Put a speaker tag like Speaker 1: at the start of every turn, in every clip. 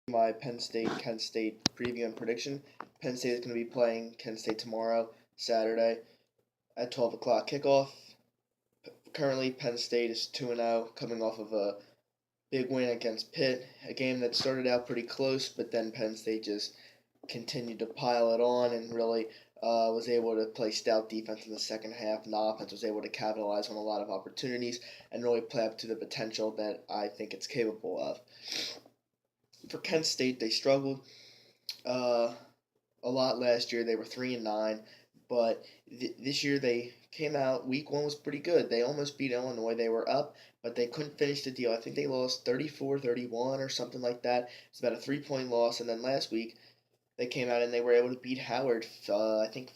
Speaker 1: My Kent State preview and prediction. Penn State is going to be playing Kent State tomorrow, Saturday, at 12 o'clock kickoff. Currently, Penn State is 2-0, coming off of a big win against Pitt, a game that started out pretty close, but then Penn State just continued to pile it on and really was able to play stout defense in the second half, and the offense was able to capitalize on a lot of opportunities and really play up to the potential that I think it's capable of. For Kent State, they struggled uh, a lot last year. They were 3-9, but this year they came out. Week one was pretty good. They almost beat Illinois. They were up, but they couldn't finish the deal. I think they lost 34-31 or something like that. It's about a 3 point loss. And then last week they came out and they were able to beat Howard. I think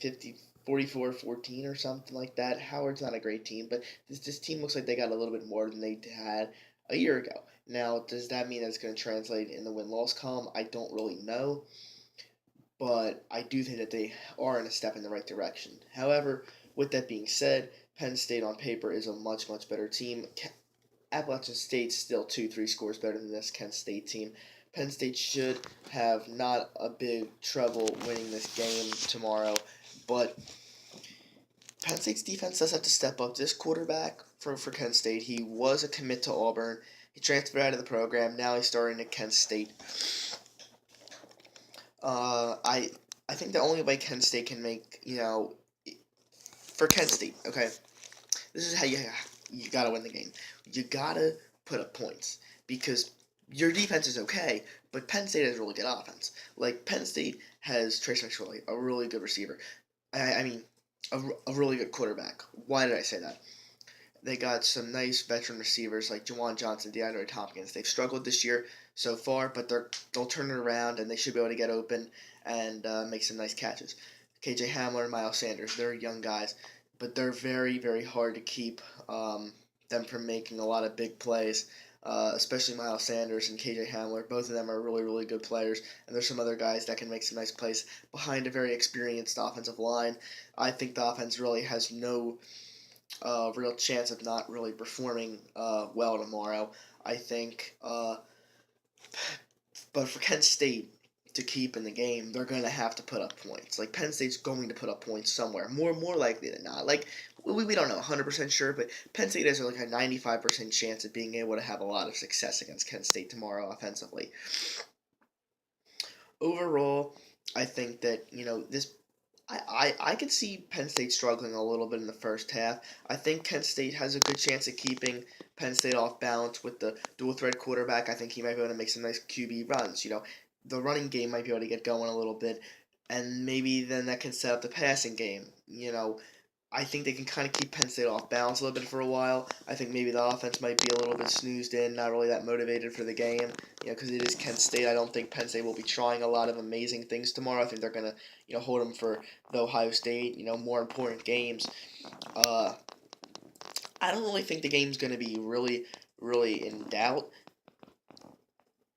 Speaker 1: 44-14 or something like that. Howard's not a great team, but this team looks like they got a little bit more than they had a year ago. Now, does that mean that's going to translate in the win loss column? I don't really know, but I do think that they are in a step in the right direction. However, with that being said, Penn State on paper is a much, much better team. Appalachian State's still 2, 3 scores better than this Kent State team. Penn State should have not a big trouble winning this game tomorrow, but Penn State's defense does have to step up. This quarterback for Kent State, he was a commit to Auburn. He transferred out of the program. Now he's starting at Kent State. I think the only way Kent State can make, for Kent State, okay, this is how you gotta win the game. You gotta put up points because your defense is okay, but Penn State has really good offense. Like Penn State has Trace McSorley, a really good receiver. I mean, a really good quarterback. Why did I say that? They got some nice veteran receivers like Jawan Johnson, DeAndre Tompkins. They've struggled this year so far, but they'll turn it around and they should be able to get open and make some nice catches. KJ Hamler and Miles Sanders, they're young guys, but they're very, very hard to keep them from making a lot of big plays. Especially Miles Sanders and KJ Hamler. Both of them are really, really good players, and there's some other guys that can make some nice plays behind a very experienced offensive line. I think the offense really has no real chance of not really performing well tomorrow. I think, but for Kent State to keep in the game, they're going to have to put up points. Like Penn State's going to put up points somewhere, more likely than not. Like we don't know 100% sure, but Penn State has like a 95% chance of being able to have a lot of success against Kent State tomorrow offensively. Overall, I think that this I could see Penn State struggling a little bit in the first half. I think Kent State has a good chance of keeping Penn State off balance with the dual threat quarterback. I think he might be able to make some nice QB runs. The running game might be able to get going a little bit, and maybe then that can set up the passing game. I think they can kind of keep Penn State off balance a little bit for a while. I think maybe the offense might be a little bit snoozed in, not really that motivated for the game, because it is Kent State. I don't think Penn State will be trying a lot of amazing things tomorrow. I think they're going to, hold them for the Ohio State, more important games. Uh, I don't really think the game's going to be really, really in doubt.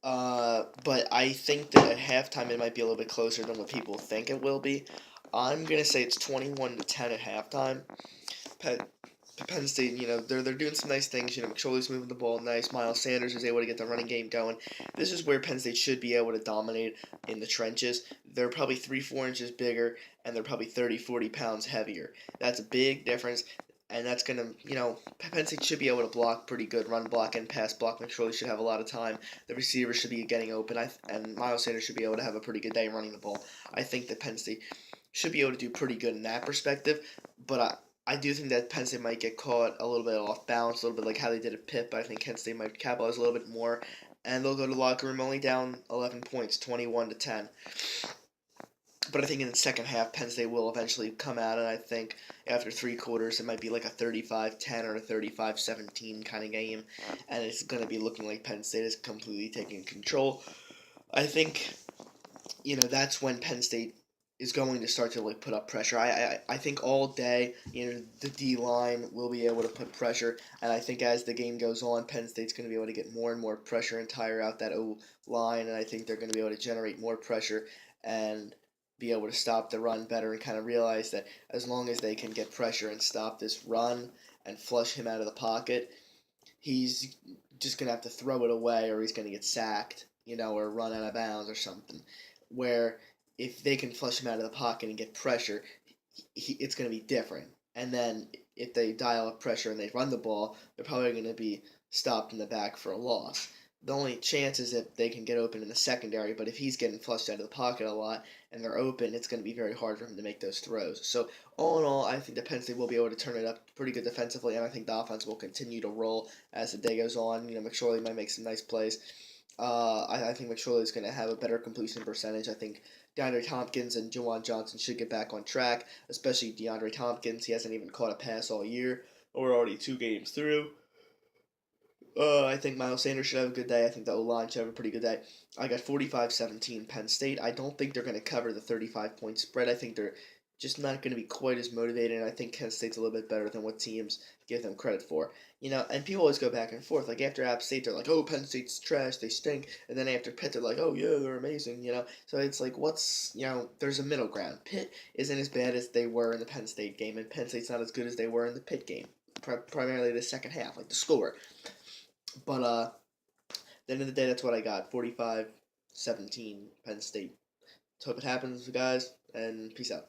Speaker 1: But I think that at halftime it might be a little bit closer than what people think it will be. I'm gonna say it's 21-10 at halftime. Penn, Penn State, they're doing some nice things. McSorley's moving the ball nice. Miles Sanders is able to get the running game going. This is where Penn State should be able to dominate in the trenches. They're probably 3-4 inches bigger, and they're probably 30-40 pounds heavier. That's a big difference, and that's going to, Penn State should be able to block pretty good, run block and pass block. McSorley should have a lot of time. The receivers should be getting open, and Miles Sanders should be able to have a pretty good day running the ball. I think that Penn State should be able to do pretty good in that perspective, but I do think that Penn State might get caught a little bit off balance, a little bit like how they did at Pitt, but I think Kent State might capitalize a little bit more, and they'll go to the locker room only down 11 points, 21-10. But I think in the second half, Penn State will eventually come out, and I think after 3 quarters, it might be like a 35-10 or a 35-17 kind of game, and it's going to be looking like Penn State is completely taking control. I think, that's when Penn State is going to start to put up pressure. I think all day, the D line will be able to put pressure, and I think as the game goes on, Penn State's going to be able to get more and more pressure and tire out that O line, and I think they're going to be able to generate more pressure and be able to stop the run better and kind of realize that as long as they can get pressure and stop this run and flush him out of the pocket, he's just going to have to throw it away or he's going to get sacked. or run out of bounds or something. Where if they can flush him out of the pocket and get pressure, it's going to be different. And then if they dial up pressure and they run the ball, they're probably going to be stopped in the back for a loss. The only chance is if they can get open in the secondary, but if he's getting flushed out of the pocket a lot and they're open, it's going to be very hard for him to make those throws. So, all in all, I think the Penn State will be able to turn it up pretty good defensively, and I think the offense will continue to roll as the day goes on. McSorley might make some nice plays. I think McSorley is going to have a better completion percentage. I think DeAndre Tompkins and Juwan Johnson should get back on track, especially DeAndre Tompkins. He hasn't even caught a pass all year. We're already 2 games through. I think Miles Sanders should have a good day. I think the O-line should have a pretty good day. I got 45-17 Penn State. I don't think they're going to cover the 35-point spread. I think they're just not going to be quite as motivated, and I think Penn State's a little bit better than what teams give them credit for. And people always go back and forth. Like, after App State, they're like, oh, Penn State's trash, they stink. And then after Pitt, they're like, oh, yeah, they're amazing, So it's like, there's a middle ground. Pitt isn't as bad as they were in the Penn State game, and Penn State's not as good as they were in the Pitt game. Primarily the second half, like the score. But at the end of the day, that's what I got. 45-17 Penn State. Hope it happens, guys, and peace out.